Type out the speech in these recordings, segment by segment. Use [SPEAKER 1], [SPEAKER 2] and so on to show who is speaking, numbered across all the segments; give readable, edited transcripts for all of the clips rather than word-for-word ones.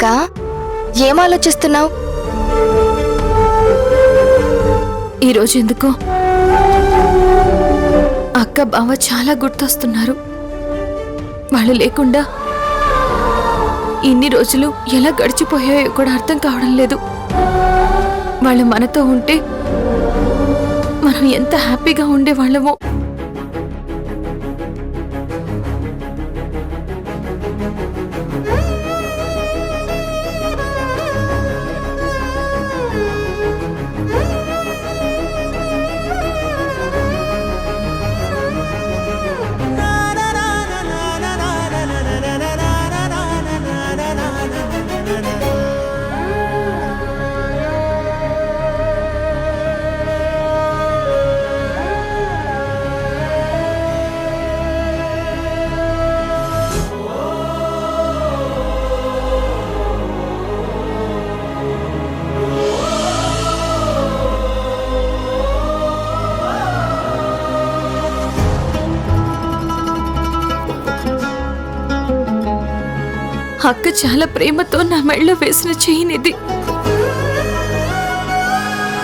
[SPEAKER 1] అక్క ఏం ఆలోచిస్తున్నావు?
[SPEAKER 2] ఈరోజు ఎందుకో అక్క బావ చాలా గుర్తొస్తున్నారు. వాళ్ళు లేకుండా ఇన్ని రోజులు ఎలా గడిచిపోయాయో కూడా అర్థం కావడం లేదు. వాళ్ళు మనతో ఉంటే మనం ఎంత హ్యాపీగా ఉండేవాళ్ళమో. అక్క చాలా ప్రేమతో నా మెళ్ళో వేసిన చెయ్యినిది.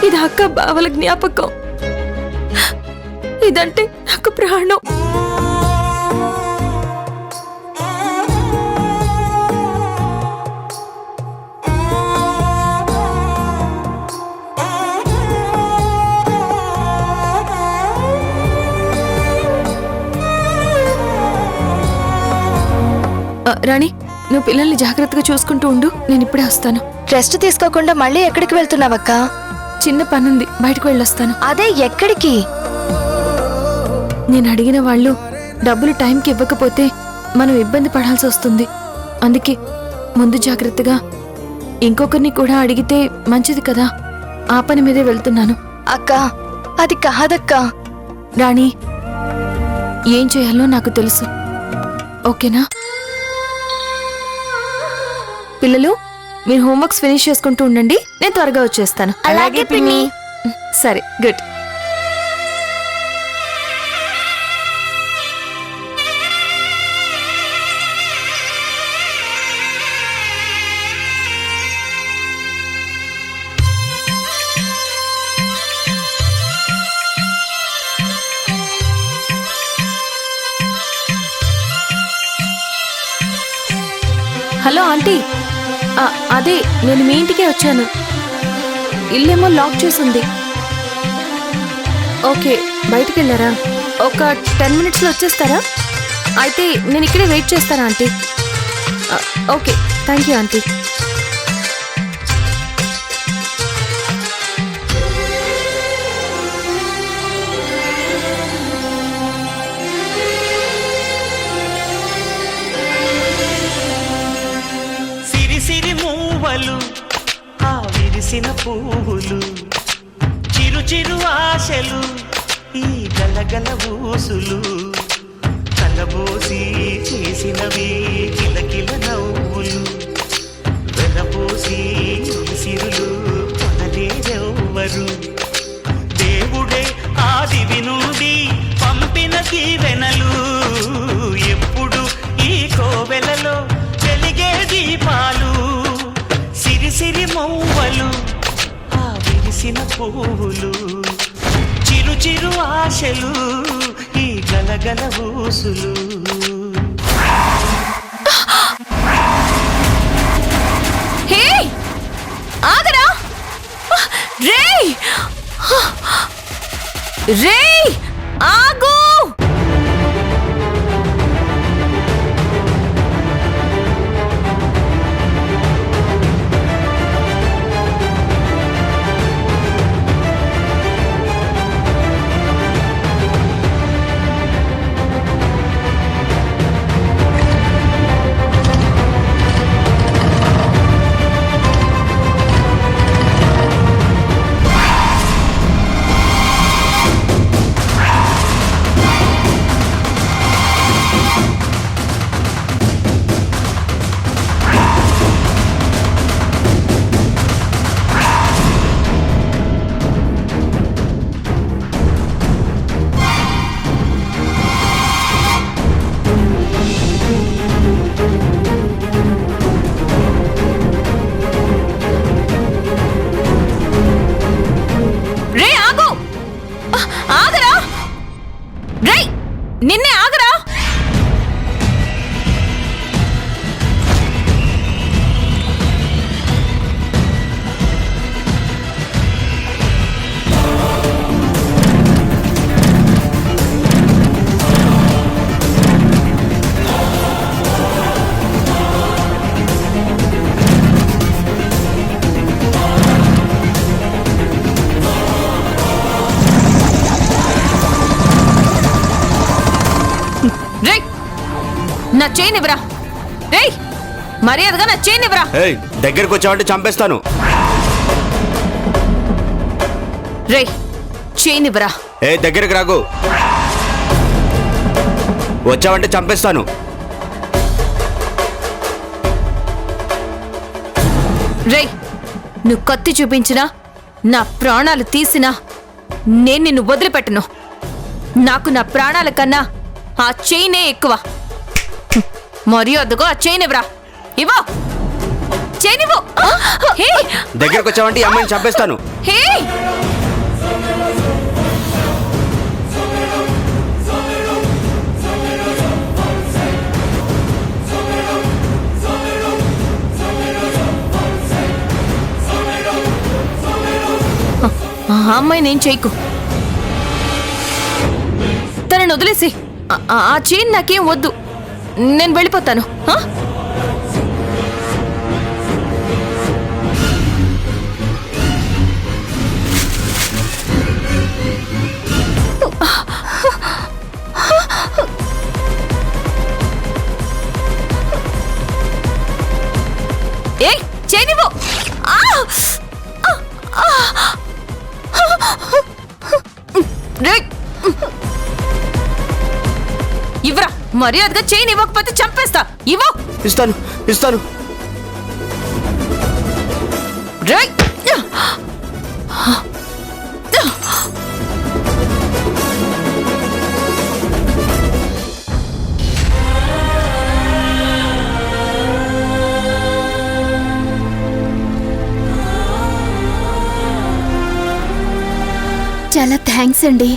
[SPEAKER 2] ఇది అక్క బావల జ్ఞాపకం. ఇదంటే నాకు ప్రాణం. రాణి, నువ్వు పిల్లల్ని జాగ్రత్తగా చూసుకుంటూ ఉండు. నేను ఇప్పుడే వస్తాను.
[SPEAKER 1] రెస్ట్ తీసుకోకుండా మళ్ళీ ఎక్కడికి వెళ్తున్నావక్క?
[SPEAKER 2] చిన్న పనుంది, బయటకు వెళ్ళొస్తాను.
[SPEAKER 1] అదే ఎక్కడికి?
[SPEAKER 2] నేను అడిగిన వాళ్ళు డబ్బులు టైంకి ఇవ్వకపోతే మనం ఇబ్బంది పడాల్సి వస్తుంది. అందుకే ముందు జాగ్రత్తగా ఇంకొకరిని కూడా అడిగితే మంచిది కదా. ఆ పని మీదే వెళ్తున్నాను.
[SPEAKER 1] అక్క అది కాదక్క.
[SPEAKER 2] రాణి, ఏం చేయాలో నాకు తెలుసు. ఓకేనా? పిల్లలు, మీరు హోంవర్క్స్ ఫినిష్ చేసుకుంటూ ఉండండి. నేను త్వరగా వచ్చేస్తాను.
[SPEAKER 1] అలాగే పిన్ని.
[SPEAKER 2] సరే, గుడ్. హలో ఆంటీ, అదే నేను మీ ఇంటికే వచ్చాను. ఇల్లేమో లాక్ చేసింది. ఓకే, బయటికి వెళ్ళారా? ఒక 10 మినిట్స్లో వచ్చేస్తారా? అయితే నేను ఇక్కడే వెయిట్ చేస్తాను aunty. Okay, thank you aunty.
[SPEAKER 3] ఆ విరిసిన పువ్వులు, చిరు చిరు ఆశలు, ఈ గలగల ఊసులు, కలబోసి చేసినవి కిలకిల నవ్వులు, వెలబోసి సిరులు కొనలేరెవ్వరు. దేవుడే ఆదివి నుండి పంపిన దీవెనలు, ఎప్పుడు ఈ కోవెలలో వెలిగే దీపాలు. సిరి మౌవలు, ఆ విరిసిన పువ్వులు, చిరు చిరు ఆశలు, ఈ గలగల ఊసులు.
[SPEAKER 2] హే, ఆగరా! రేయ్ రేయ్, ఆగు! రేయ్ నా చైన్ ఇవ్వరా. రేయ్ మర్యాదగా నా చైన్ ఇవ్వరా.
[SPEAKER 4] ఏయ్ దగ్గరికి వచ్చావంటే చంపేస్తాను.
[SPEAKER 2] రేయ్ చైన్ ఇవ్వరా.
[SPEAKER 4] ఏ దగ్గరికి రాకు, వచ్చావంటే చంపేస్తాను.
[SPEAKER 2] రేయ్ నువ్వు కత్తి చూపించినా నా ప్రాణాలు తీసినా నేను నిన్ను వదిలిపెట్టను. నాకు నా ప్రాణాల కన్నా ఆ చైనే ఎక్కువ. మర్యాదగా ఆ చైన్ ఇవ్వరా. ఇవ్వు చైన్ ఇవ్వు. హే
[SPEAKER 4] దగ్గరికి వచ్చావంటే ఈ అమ్మాయిని చంపేస్తాను.
[SPEAKER 2] హే ఆ అమ్మాయి నేను చేయకు. తనని వదిలేసి ఆ చైన్ నాకేం వద్దు. నేను వెళ్ళిపోతాను. ఏ చైన్ ఇవ్వు. ఇవ్వరా. మర్యాదగా చైన్ ఇవ్వకపోతే చంపేస్తా. ఇవ్వు.
[SPEAKER 4] ఇస్తాను ఇస్తాను.
[SPEAKER 2] రేయ్
[SPEAKER 1] చాలా థ్యాంక్స్ అండి.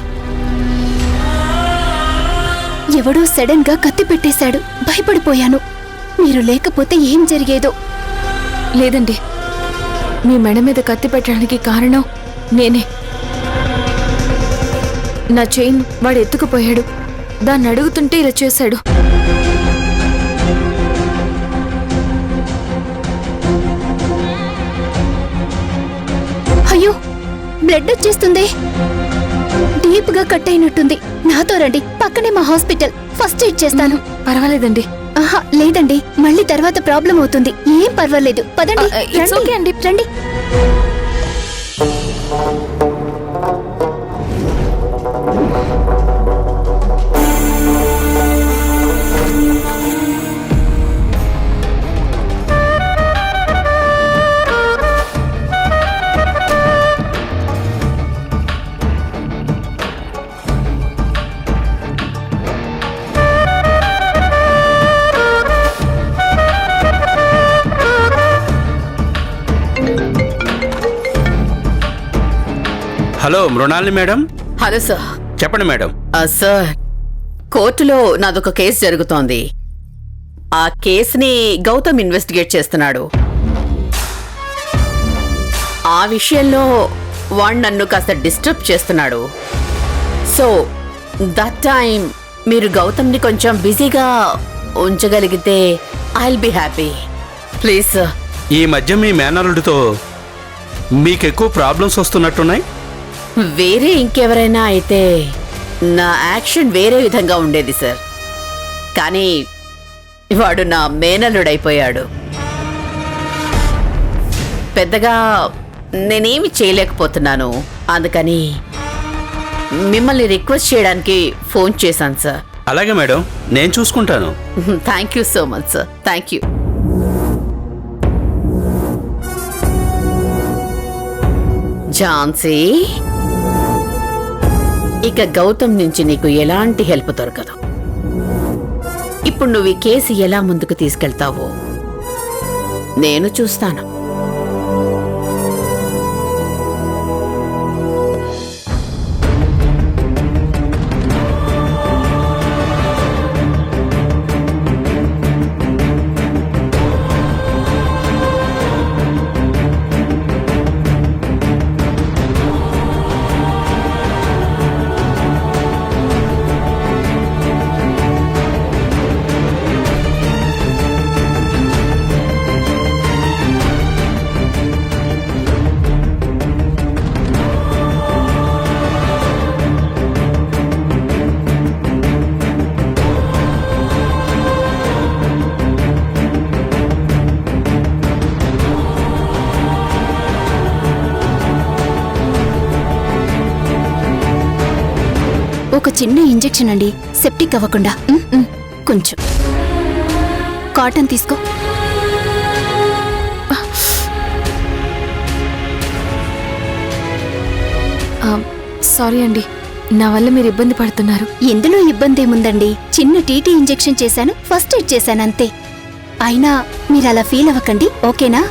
[SPEAKER 1] ఎవడో సడన్ గా కత్తి పెట్టేశాడు, భయపడిపోయాను. మీరు లేకపోతే ఏం జరిగేదో.
[SPEAKER 2] లేదండి, మీ మెడ మీద కత్తి పెట్టడానికి కారణం నేనే. నా చైన్ వాడు ఎత్తుకుపోయాడు. దాన్ని అడుగుతుంటే ఇలా చేశాడు.
[SPEAKER 1] అయ్యో బ్లడ్ వచ్చేస్తుంది. డీప్ గా కట్ అయినట్టుంది. నాతో రండి, పక్కనే మా హాస్పిటల్. ఫస్ట్ ఎయిడ్ చేస్తాను.
[SPEAKER 2] పర్వాలేదండి.
[SPEAKER 1] ఆహా లేదండి, మళ్ళీ తర్వాత ప్రాబ్లం అవుతుంది. ఏం పర్వాలేదు, పదండి.
[SPEAKER 2] ఇట్స్ ఓకే అండి.
[SPEAKER 1] రండి.
[SPEAKER 5] Hello Mrinalini madam.
[SPEAKER 6] Hello sir.
[SPEAKER 5] చెప్పండి మేడం.
[SPEAKER 6] సార్, కోర్టులో నాదొక కేసు జరుగుతోంది. ఆ కేసుని గౌతమ్ ఇన్వెస్టిగేట్ చేస్తున్నాడు. ఆ విషయంలో వాడు నన్ను కాస్త డిస్టర్బ్ చేస్తున్నాడు. సో దట్ టైం మీరు గౌతమ్ని కొంచెం బిజీగా ఉంచగలిగితే I will be happy. Please sir.
[SPEAKER 5] ఈ మధ్య మీ మేనల్లుడితో మీకెక్కువ ప్రాబ్లమ్స్ వస్తున్నట్టున్నాయి.
[SPEAKER 6] వేరే ఇంకెవరైనా అయితే నా యాక్షన్ వేరే విధంగా ఉండేది సార్. కానీ వాడు నా మేనల్లుడైపోయాడు. పెద్దగా నేనేమి చేయలేకపోతున్నాను. అందుకని మిమ్మల్ని రిక్వెస్ట్ చేయడానికి ఫోన్ చేశాను సార్.
[SPEAKER 5] అలాగే మేడం, నేను చూసుకుంటాను.
[SPEAKER 6] Thank you so much sir. Thank you. Jhansi, ఇక గౌతమ్ నుంచి నీకు ఎలాంటి హెల్ప్ దొరకదు. ఇప్పుడు నువ్వు ఈ కేసు ఎలా ముందుకు తీసుకెళ్తావో నేను చూస్తాను.
[SPEAKER 1] చిన్న ఇంజెక్షన్ అండి, సెప్టిక్ అవ్వకుండా. కొంచెం కాటన్ తీసుకో.
[SPEAKER 2] సారీ అండి, నా వల్ల మీరు ఇబ్బంది పడుతున్నారు.
[SPEAKER 1] ఎందులో ఇబ్బంది ఏముందండి, చిన్న టీటీ ఇంజెక్షన్ చేశాను, ఫస్ట్ ఎయిడ్ చేశాను అంతే. అయినా మీరు అలా ఫీల్ అవ్వకండి, ఓకేనా?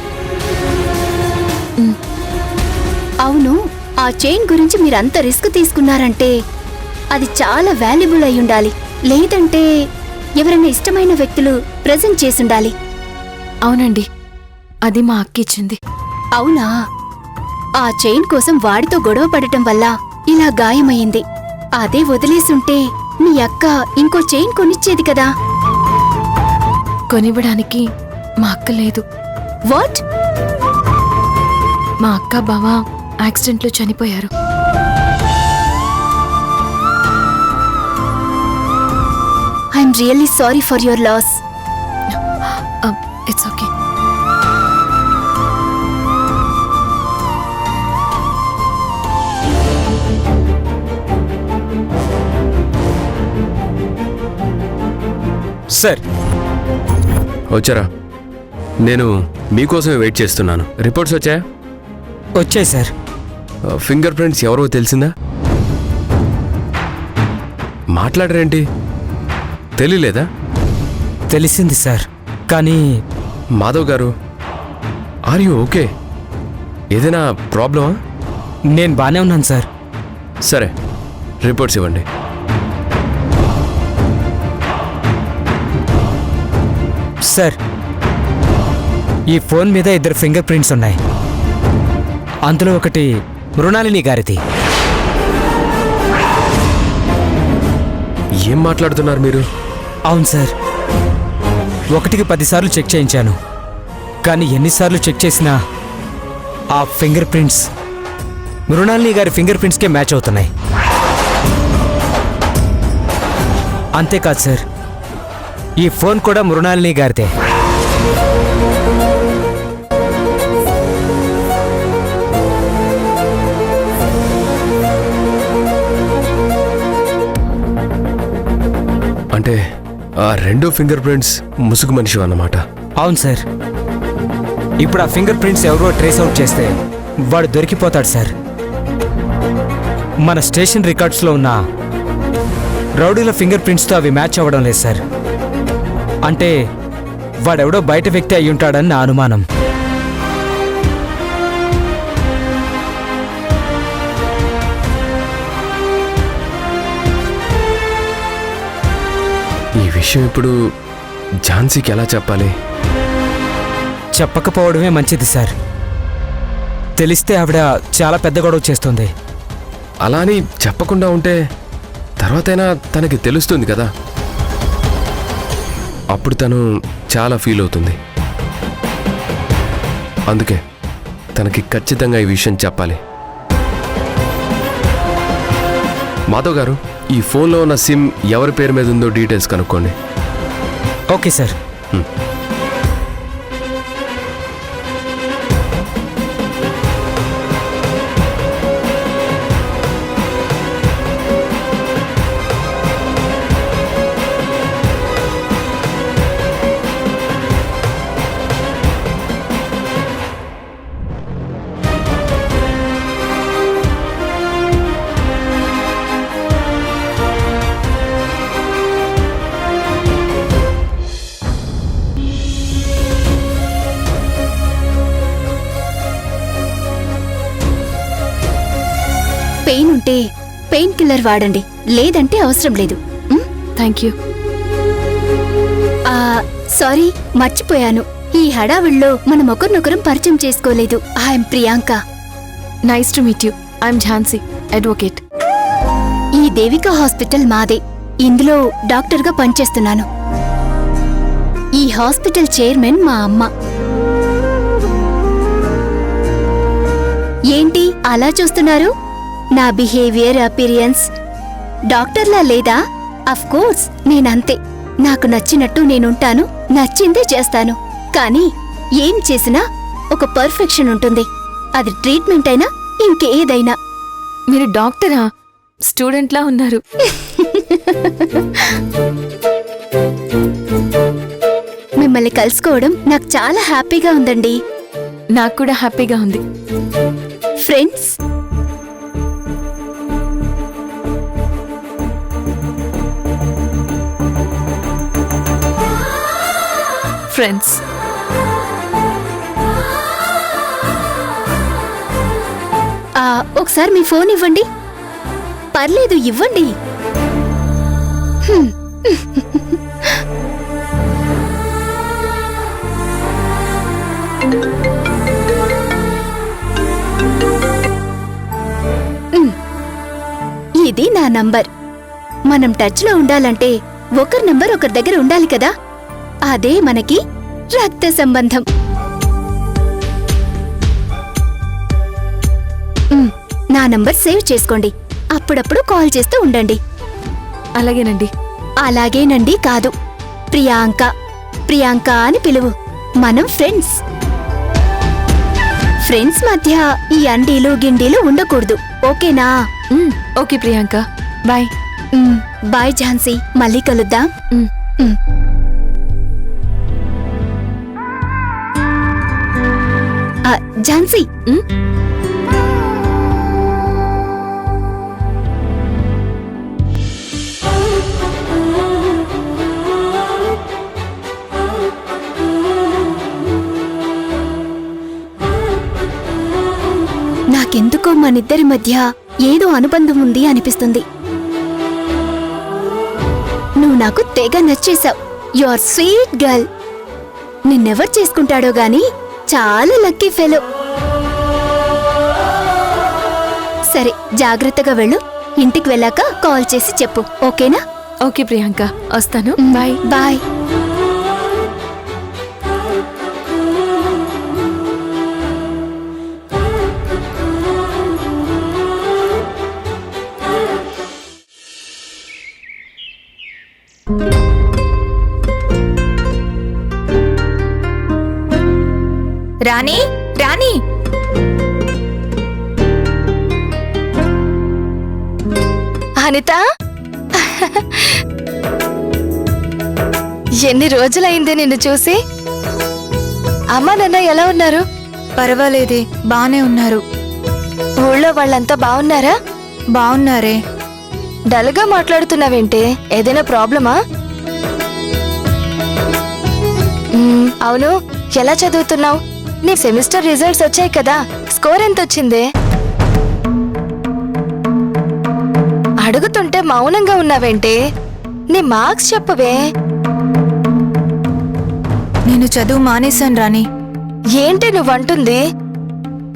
[SPEAKER 1] అవును, ఆ చైన్ గురించి మీరంత రిస్క్ తీసుకున్నారంటే అది చాలా వాల్యుబుల్ అయి ఉండాలి, లేదంటే ఎవరైనా ఇష్టమైన వ్యక్తులు ప్రెజెంట్ చేసుండాలి.
[SPEAKER 2] అవునండి, అది మా అక్క ఇచ్చింది.
[SPEAKER 1] అవునా? ఆ చైన్ కోసం వాడితో గొడవ పడటం వల్ల ఇలా గాయమయ్యింది. అదే వదిలేసుంటే మీ అక్క ఇంకో చైన్ కొనిచ్చేది కదా.
[SPEAKER 2] కొనివ్వడానికి మా అక్క లేదు.
[SPEAKER 1] వాట్?
[SPEAKER 2] మా అక్క బావ యాక్సిడెంట్లో చనిపోయారు.
[SPEAKER 1] I'm really sorry for your loss.
[SPEAKER 2] It's okay.
[SPEAKER 7] Sir
[SPEAKER 5] వచ్చారా? నేను మీకోసమే వెయిట్ చేస్తున్నాను. రిపోర్ట్స్ వచ్చాయా?
[SPEAKER 7] వచ్చాయి సార్.
[SPEAKER 5] ఫింగర్ ప్రింట్స్ ఎవరో తెలిసిందా? మాట్లాడరేంటి? తెలియలేదా?
[SPEAKER 7] తెలిసింది సార్, కానీ
[SPEAKER 5] మాధవ్ గారు, ఆర్ యూ ఓకే? ఏదైనా ప్రాబ్లమా?
[SPEAKER 7] నేను బాగానే ఉన్నాను సార్.
[SPEAKER 5] సరే, రిపోర్ట్స్ ఇవ్వండి.
[SPEAKER 7] సార్, ఈ ఫోన్ మీద 2 ఫింగర్ ప్రింట్స్ ఉన్నాయి. అందులో ఒకటి మృణాలిని గారిది.
[SPEAKER 5] ఏం మాట్లాడుతున్నారు మీరు?
[SPEAKER 7] అవును సార్, 1కి 10 సార్లు చెక్ చేయించాను, కానీ ఎన్నిసార్లు చెక్ చేసినా ఆ ఫింగర్ ప్రింట్స్ మృణాలిని గారి ఫింగర్ ప్రింట్స్కే మ్యాచ్ అవుతున్నాయి. అంతేకాదు సార్, ఈ ఫోన్ కూడా మృణాలిని గారిదే.
[SPEAKER 5] అంటే ఆ 2 ఫింగర్ ప్రింట్స్ ముసుగు మనిషి అన్నమాట.
[SPEAKER 7] అవును సార్, ఇప్పుడు ఆ ఫింగర్ ప్రింట్స్ ఎవరో ట్రేస్ అవుట్ చేస్తే వాడు దొరికిపోతాడు సార్. మన స్టేషన్ రికార్డ్స్లో ఉన్న రౌడీల ఫింగర్ ప్రింట్స్తో అవి మ్యాచ్ అవ్వడం లేదు సార్. అంటే వాడెవడో బయట వ్యక్తి అయి ఉంటాడని నా అనుమానం.
[SPEAKER 5] ఈ విషయం ఇప్పుడు ఝాన్సీకి ఎలా చెప్పాలి?
[SPEAKER 7] చెప్పకపోవడమే మంచిది సార్. తెలిస్తే ఆవిడ చాలా పెద్ద గొడవ చేస్తుంది.
[SPEAKER 5] అలా అని చెప్పకుండా ఉంటే తర్వాతైనా తనకి తెలుస్తుంది కదా, అప్పుడు తను చాలా ఫీల్ అవుతుంది. అందుకే తనకి ఖచ్చితంగా ఈ విషయం చెప్పాలి. మాధవ్ గారు, ఈ ఫోన్లో ఉన్న సిమ్ ఎవరి పేరు మీద ఉందో డీటెయిల్స్ కనుక్కోండి.
[SPEAKER 7] Okay sir.
[SPEAKER 1] పెయిన్ ఉంటే పెయిన్ కిల్లర్ వాడండి, లేదంటే అవసరం లేదు.
[SPEAKER 2] Thank you.
[SPEAKER 1] సారీ, మర్చిపోయాను. ఈ హడావిడిలో మనం ఒకరినొకరం పరిచయం చేసుకోలేదు. I'm Priyanka.
[SPEAKER 2] Nice to meet you. I'm Jhansi, advocate.
[SPEAKER 1] ఈ దేవిక హాస్పిటల్ మాదే. ఇందులో డాక్టర్గా పనిచేస్తున్నాను. ఈ హాస్పిటల్ చైర్మన్ మా అమ్మ. ఏంటి అలా చూస్తున్నారు? నా బిహేవియర్, అపీరియన్స్ డాక్టర్లా లేదా? అఫ్ కోర్స్ నేనంతే. నాకు నచ్చినట్టు నేనుంటాను, నచ్చిందే చేస్తాను. కానీ ఏం చేసినా ఒక పర్ఫెక్షన్ ఉంటుంది. అది ట్రీట్మెంట్ అయినా ఇంకేదైనా.
[SPEAKER 2] మీరు డాక్టరా? స్టూడెంట్లా ఉన్నారు.
[SPEAKER 1] మిమ్మల్ని కలుసుకోవడం నాకు చాలా హ్యాపీగా ఉందండి.
[SPEAKER 2] నాకు కూడా హ్యాపీగా ఉంది.
[SPEAKER 1] Friends,
[SPEAKER 2] friends.
[SPEAKER 1] ఒకసారి మీ ఫోన్ ఇవ్వండి. పర్లేదు, ఇవ్వండి. ఇది నా నంబర్. మనం టచ్ లో ఉండాలంటే ఒకరి నంబర్ ఒకరి దగ్గర ఉండాలి కదా. అదే మనకి రక్త సంబంధం. నా నంబర్ సేవ్ చేసుకోండి. అప్పుడప్పుడు కాల్ చేస్తూ ఉండండి.
[SPEAKER 2] అలాగేనండి.
[SPEAKER 1] అలాగేనండి కాదు, ప్రియాంక. ప్రియాంక అని పిలువు. మనం ఫ్రెండ్స్. ఫ్రెండ్స్ మధ్య ఈ అండీలు గిండీలు ఉండకూడదు. ఓకేనా?
[SPEAKER 2] Okay Priyanka, bye.
[SPEAKER 1] Bye Jhansi, మళ్ళీ కలుద్దాం. ఝాన్సీ, నాకెందుకో మనిద్దరి మధ్య ఏదో అనుబంధం ఉంది అనిపిస్తుంది. నువ్వు నాకు తెగ నచ్చేశావు. You are sweet girl. నిన్నెవరు చేసుకుంటాడో గాని చాలా లక్కీ ఫెలో. సరే, జాగ్రత్తగా వెళ్ళు. ఇంటికి వెళ్ళాక కాల్ చేసి చెప్పు, ఓకేనా?
[SPEAKER 2] ఓకే ప్రియాంక, వస్తాను. బాయ్.
[SPEAKER 1] బాయ్.
[SPEAKER 2] రాణి, రాణి. అనిత, ఎన్ని రోజులైంది నిన్ను చూసి? అమ్మా నాన్న ఎలా ఉన్నారు?
[SPEAKER 8] పర్వాలేదే, బానే ఉన్నారు.
[SPEAKER 2] ఊళ్ళో వాళ్ళంతా బాగున్నారా?
[SPEAKER 8] బాగున్నారే.
[SPEAKER 2] డల్గా మాట్లాడుతున్నావేంటే? ఏదైనా ప్రాబ్లమా? అవును, ఎలా చదువుతున్నావు? నీ సెమిస్టర్ రిజల్ట్స్ వచ్చాయి కదా, స్కోర్ ఎంత వచ్చిందే? అడుగుతుంటే మౌనంగా ఉన్నావేంటే? నీ మార్క్స్ చెప్పవే.
[SPEAKER 8] నేను చదువు మానేశాను రాణి.
[SPEAKER 2] ఏంటి నువ్వంటుంది?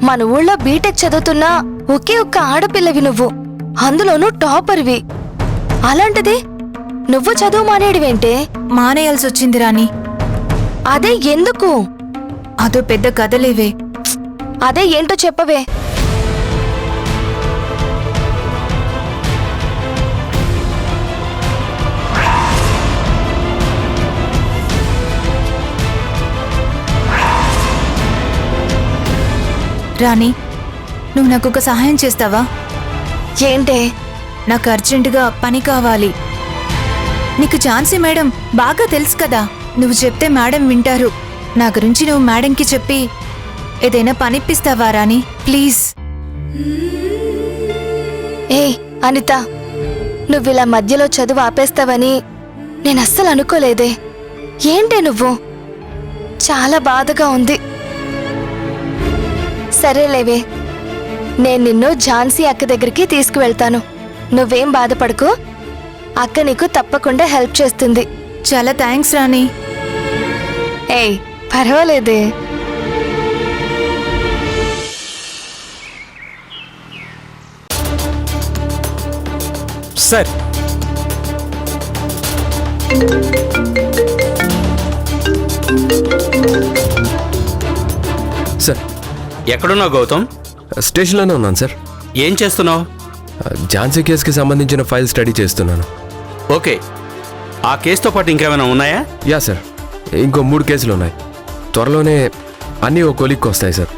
[SPEAKER 2] మన ఊళ్ళో బీటెక్ చదువుతున్నా ఒకే ఒక్క ఆడపిల్లవి నువ్వు, అందులోనూ టాపర్వి. అలాంటిది నువ్వు చదువు మానేయడమేంటే?
[SPEAKER 8] మానేయాల్సి వచ్చింది రాణి.
[SPEAKER 2] అదే ఎందుకు?
[SPEAKER 8] అదో పెద్ద కథలేవే.
[SPEAKER 2] అదే ఏంటో చెప్పవే.
[SPEAKER 8] రాణి, నువ్వు నాకు ఒక సహాయం చేస్తావా?
[SPEAKER 2] ఏంటే?
[SPEAKER 8] నాకు అర్జెంటుగా పని కావాలి. నీకు ఝాన్సీ మేడం బాగా తెలుసు కదా. నువ్వు చెప్తే మేడం వింటారు. నా గురించి నువ్వు మేడంకి చెప్పి ఏదైనా పనిప్పిస్తావా రాణి, ప్లీజ్?
[SPEAKER 2] ఏయ్ అనిత, నువ్విలా మధ్యలో చదువు ఆపేస్తావని నేను అస్సలు అనుకోలేదే. ఏంటే నువ్వు? చాలా బాధగా ఉంది. సరేలేవే, నేను నిన్ను ఝాన్సీ అక్క దగ్గరికి తీసుకువెళ్తాను. నువ్వేం బాధపడకు, అక్క నీకు తప్పకుండా హెల్ప్ చేస్తుంది.
[SPEAKER 8] చాలా థ్యాంక్స్ రాణి.
[SPEAKER 2] ఏయ్ పర్వాలేదే.
[SPEAKER 7] సార్,
[SPEAKER 5] సార్,
[SPEAKER 9] ఎక్కడున్నావు గౌతమ్?
[SPEAKER 5] స్టేషన్లోనే ఉన్నాను సార్.
[SPEAKER 9] ఏం చేస్తున్నావు?
[SPEAKER 5] ఝాన్సీ కేసుకి సంబంధించిన ఫైల్ స్టడీ చేస్తున్నాను.
[SPEAKER 9] ఓకే, ఆ కేసుతో పాటు ఇంకేమైనా ఉన్నాయా?
[SPEAKER 5] యా సార్, ఇంకో 3 కేసులు ఉన్నాయి. త్వరలోనే అన్నీ ఓ కొలిక్కి వస్తాయి సార్.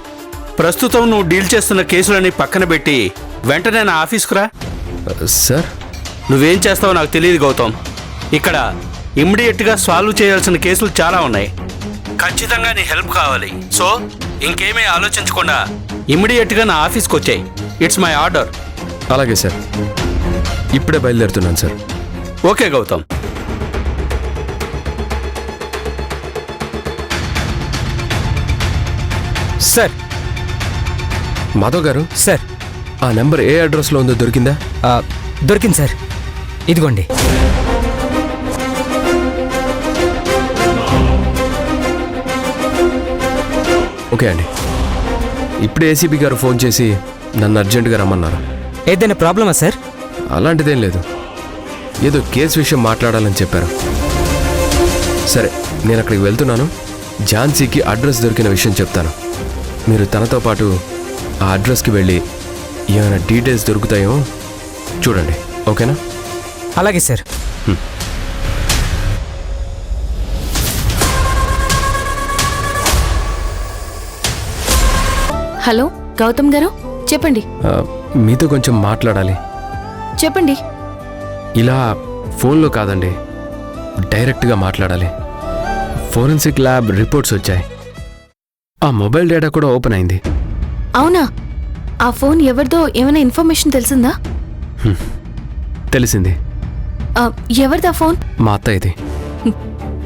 [SPEAKER 9] ప్రస్తుతం నువ్వు డీల్ చేస్తున్న కేసులని పక్కన పెట్టి వెంటనే నా ఆఫీస్కు రా.
[SPEAKER 5] సార్,
[SPEAKER 9] నువ్వేం చేస్తావో నాకు తెలియదు గౌతమ్. ఇక్కడ ఇమ్మీడియట్గా సాల్వ్ చేయాల్సిన కేసులు చాలా ఉన్నాయి. ఖచ్చితంగా నీ హెల్ప్ కావాలి. సో ఇంకేమీ ఆలోచించకుండా ఇమ్మీడియట్గా నా ఆఫీస్కి వచ్చాయి. It's my order.
[SPEAKER 5] అలాగే సార్, ఇప్పుడే బయలుదేరుతున్నాను sir.
[SPEAKER 9] Okay Gautam.
[SPEAKER 7] Sir.
[SPEAKER 5] Madhav garu,
[SPEAKER 7] sir.
[SPEAKER 5] ఆ నెంబర్ ఏ అడ్రస్లో ఉందో దొరికిందా?
[SPEAKER 7] దొరికింది సార్, ఇదిగోండి.
[SPEAKER 5] ఓకే అండి. ఇప్పుడే ఏసీపీ గారు ఫోన్ చేసి నన్ను అర్జెంటుగా రమ్మన్నారు.
[SPEAKER 7] ఏదైనా ప్రాబ్లమా సార్?
[SPEAKER 5] అలాంటిదేం లేదు, ఏదో కేసు విషయం మాట్లాడాలని చెప్పారు. సరే, నేను అక్కడికి వెళ్తున్నాను. ఝాన్సీకి అడ్రస్ దొరికిన విషయం చెప్తాను. మీరు తనతో పాటు ఆ అడ్రస్కి వెళ్ళి ఏమైనా డీటెయిల్స్ దొరుకుతాయో చూడండి. ఓకేనా?
[SPEAKER 7] అలాగే సార్.
[SPEAKER 2] హలో గౌతమ్ గారు, చెప్పండి.
[SPEAKER 5] మీతో కొంచెం మాట్లాడాలి.
[SPEAKER 2] చెప్పండి.
[SPEAKER 5] ఇలా ఫోన్లో కాదండి, డైరెక్ట్గా మాట్లాడాలి. ఫోరెన్సిక్ ల్యాబ్ రిపోర్ట్స్ వచ్చాయి. ఆ మొబైల్ డేటా కూడా ఓపెన్ అయింది.
[SPEAKER 2] అవునా? ఆ ఫోన్ ఎవరిదో ఏమైనా ఇన్ఫర్మేషన్ తెలిసిందా?
[SPEAKER 5] తెలిసింది.
[SPEAKER 2] ఎవరిదా ఫోన్?
[SPEAKER 5] మా అత్తయ్యది.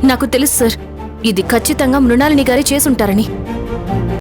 [SPEAKER 2] నాకు తెలుసు సార్, ఇది ఖచ్చితంగా మృణాలిని గారే చేసుంటారని.